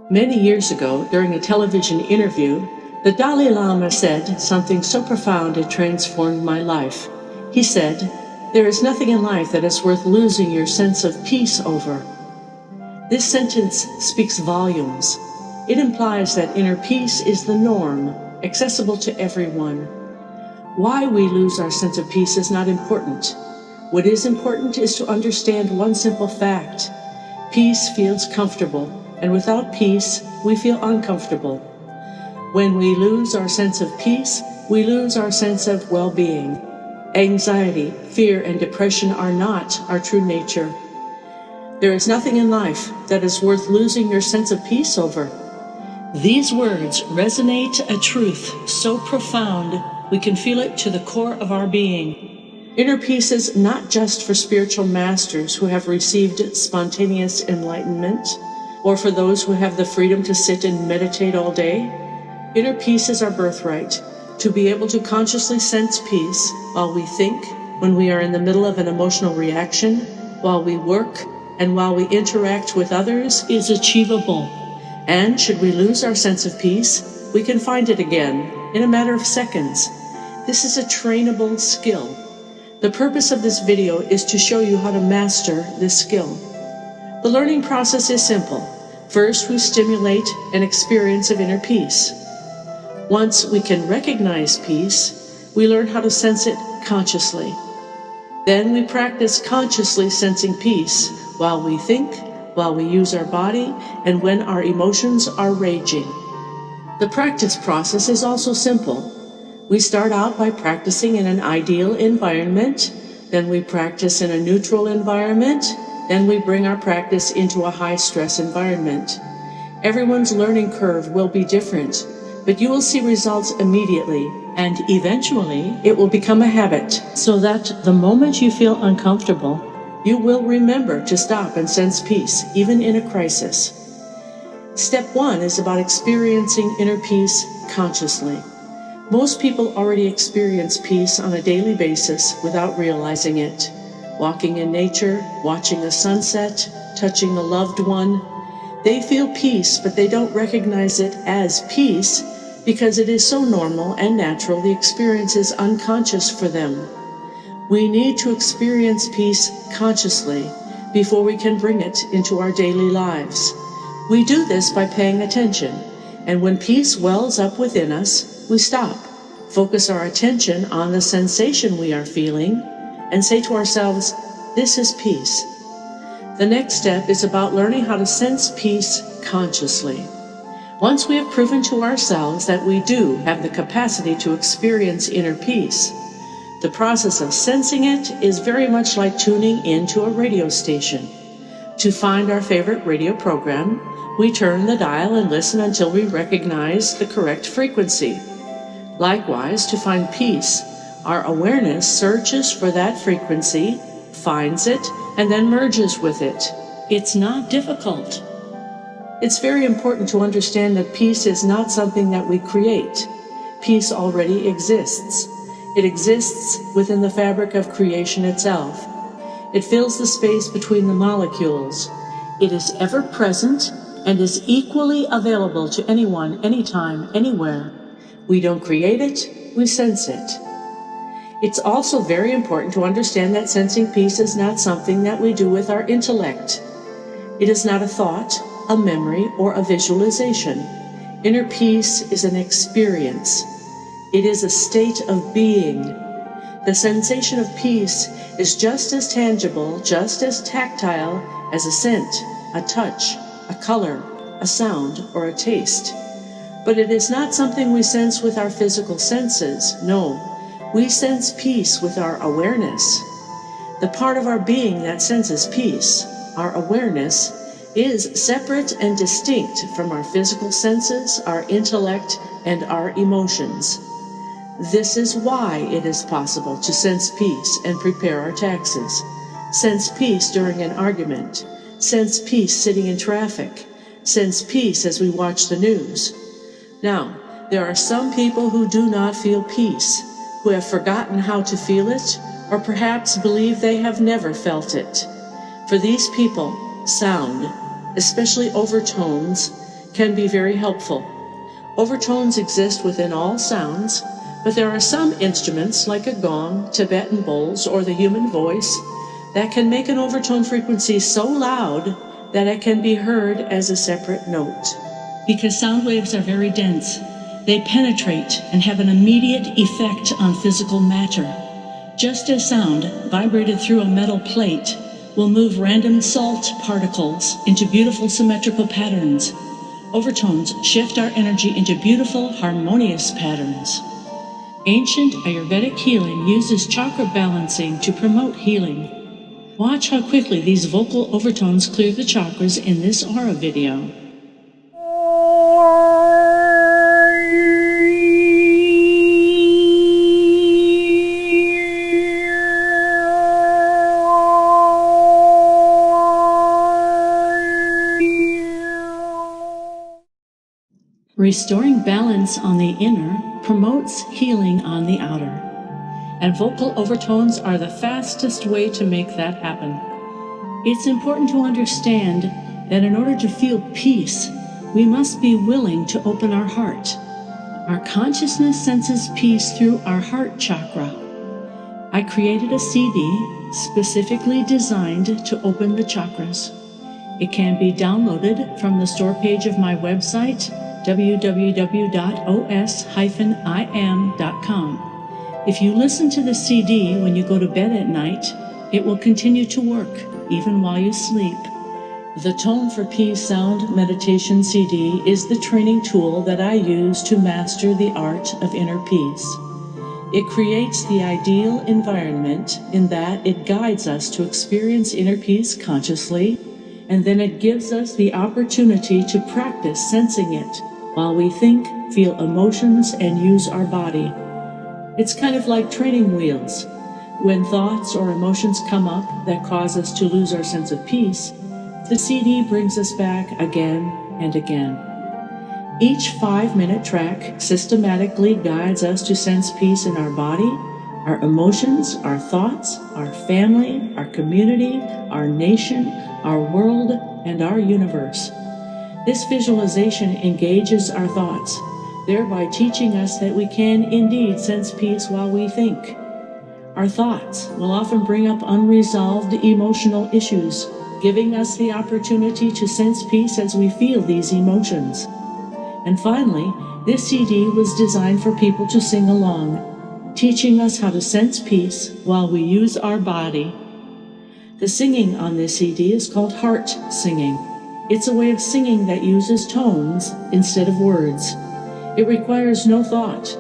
Many years ago, during a television interview, the Dalai Lama said something so profound it transformed my life. He said, "There is nothing in life that is worth losing your sense of peace over." This sentence speaks volumes. It implies that inner peace is the norm, accessible to everyone. Why we lose our sense of peace is not important. What is important is to understand one simple fact. Peace feels comfortable, and without peace, we feel uncomfortable. When we lose our sense of peace, we lose our sense of well-being. Anxiety, fear, and depression are not our true nature. There is nothing in life that is worth losing your sense of peace over. These words resonate a truth so profound we can feel it to the core of our being. Inner peace is not just for spiritual masters who have received spontaneous enlightenment, or for those who have the freedom to sit and meditate all day. Inner peace is our birthright, to be able to consciously sense peace while we think, when we are in the middle of an emotional reaction, while we work, and while we interact with others is achievable. And should we lose our sense of peace, we can find it again in a matter of seconds. This is a trainable skill. The purpose of this video is to show you how to master this skill. The learning process is simple. First, we stimulate an experience of inner peace. Once we can recognize peace, we learn how to sense it consciously. Then we practice consciously sensing peace while we think, while we use our body, and when our emotions are raging. The practice process is also simple. We start out by practicing in an ideal environment, then we practice in a neutral environment, then we bring our practice into a high-stress environment. Everyone's learning curve will be different, but you will see results immediately, and eventually it will become a habit, so that the moment you feel uncomfortable, you will remember to stop and sense peace, even in a crisis. Step 1 is about experiencing inner peace consciously. Most people already experience peace on a daily basis without realizing it. Walking in nature, watching a sunset, touching a loved one. They feel peace, but they don't recognize it as peace because it is so normal and natural the experience is unconscious for them. We need to experience peace consciously before we can bring it into our daily lives. We do this by paying attention, and when peace wells up within us, we stop, focus our attention on the sensation we are feeling, and say to ourselves, "This is peace." The next step is about learning how to sense peace consciously. Once we have proven to ourselves that we do have the capacity to experience inner peace, the process of sensing it is very much like tuning into a radio station. To find our favorite radio program, we turn the dial and listen until we recognize the correct frequency. Likewise, to find peace, our awareness searches for that frequency, finds it, and then merges with it. It's not difficult. It's very important to understand that peace is not something that we create. Peace already exists. It exists within the fabric of creation itself. It fills the space between the molecules. It is ever present and is equally available to anyone, anytime, anywhere. We don't create it, we sense it. It's also very important to understand that sensing peace is not something that we do with our intellect. It is not a thought, a memory, or a visualization. Inner peace is an experience. It is a state of being. The sensation of peace is just as tangible, just as tactile as a scent, a touch, a color, a sound, or a taste. But it is not something we sense with our physical senses. No, we sense peace with our awareness. The part of our being that senses peace, our awareness, is separate and distinct from our physical senses, our intellect, and our emotions. This is why it is possible to sense peace and prepare our taxes, sense peace during an argument, sense peace sitting in traffic, sense peace as we watch the news. Now, there are some people who do not feel peace, who have forgotten how to feel it, or perhaps believe they have never felt it. For these people, sound, especially overtones, can be very helpful. Overtones exist within all sounds, but there are some instruments like a gong, Tibetan bowls, or the human voice that can make an overtone frequency so loud that it can be heard as a separate note. Because sound waves are very dense, they penetrate and have an immediate effect on physical matter. Just as sound, vibrated through a metal plate, will move random salt particles into beautiful symmetrical patterns, overtones shift our energy into beautiful, harmonious patterns. Ancient Ayurvedic healing uses chakra balancing to promote healing. Watch how quickly these vocal overtones clear the chakras in this aura video. Restoring balance on the inner promotes healing on the outer, and vocal overtones are the fastest way to make that happen. It's important to understand that in order to feel peace, we must be willing to open our heart. Our consciousness senses peace through our heart chakra. I created a CD specifically designed to open the chakras. It can be downloaded from the store page of my website, www.os.iam.com. If you listen to the CD when you go to bed at night, it will continue to work even while you sleep. The Tone for Peace Sound Meditation CD is the training tool that I use to master the art of inner peace. It creates the ideal environment in that it guides us to experience inner peace consciously, and then it gives us the opportunity to practice sensing it while we think, feel emotions, and use our body. It's kind of like training wheels. When thoughts or emotions come up that cause us to lose our sense of peace, the CD brings us back again and again. Each 5-minute track systematically guides us to sense peace in our body, our emotions, our thoughts, our family, our community, our nation, our world, and our universe. This visualization engages our thoughts, thereby teaching us that we can indeed sense peace while we think. Our thoughts will often bring up unresolved emotional issues, giving us the opportunity to sense peace as we feel these emotions. And finally, this CD was designed for people to sing along, teaching us how to sense peace while we use our body. The singing on this CD is called heart singing. It's a way of singing that uses tones instead of words. It requires no thought.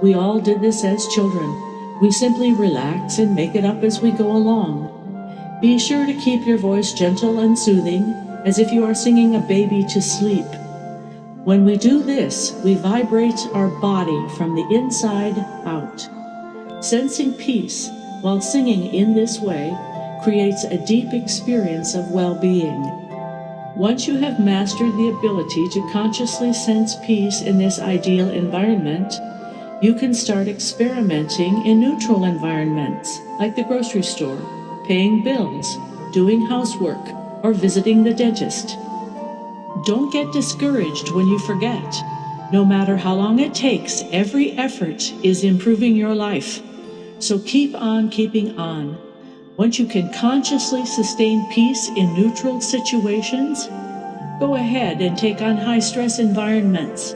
We all did this as children. We simply relax and make it up as we go along. Be sure to keep your voice gentle and soothing, as if you are singing a baby to sleep. When we do this, we vibrate our body from the inside out. Sensing peace while singing in this way creates a deep experience of well-being. Once you have mastered the ability to consciously sense peace in this ideal environment, you can start experimenting in neutral environments, like the grocery store, paying bills, doing housework, or visiting the dentist. Don't get discouraged when you forget. No matter how long it takes, every effort is improving your life. So keep on keeping on. Once you can consciously sustain peace in neutral situations, go ahead and take on high-stress environments.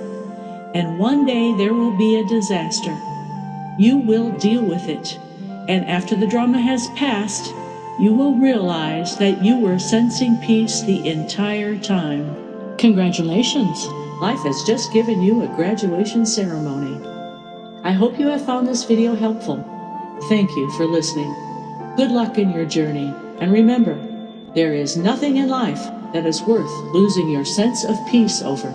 And one day there will be a disaster. You will deal with it. And after the drama has passed, you will realize that you were sensing peace the entire time. Congratulations! Life has just given you a graduation ceremony. I hope you have found this video helpful. Thank you for listening. Good luck in your journey, and remember, there is nothing in life that is worth losing your sense of peace over.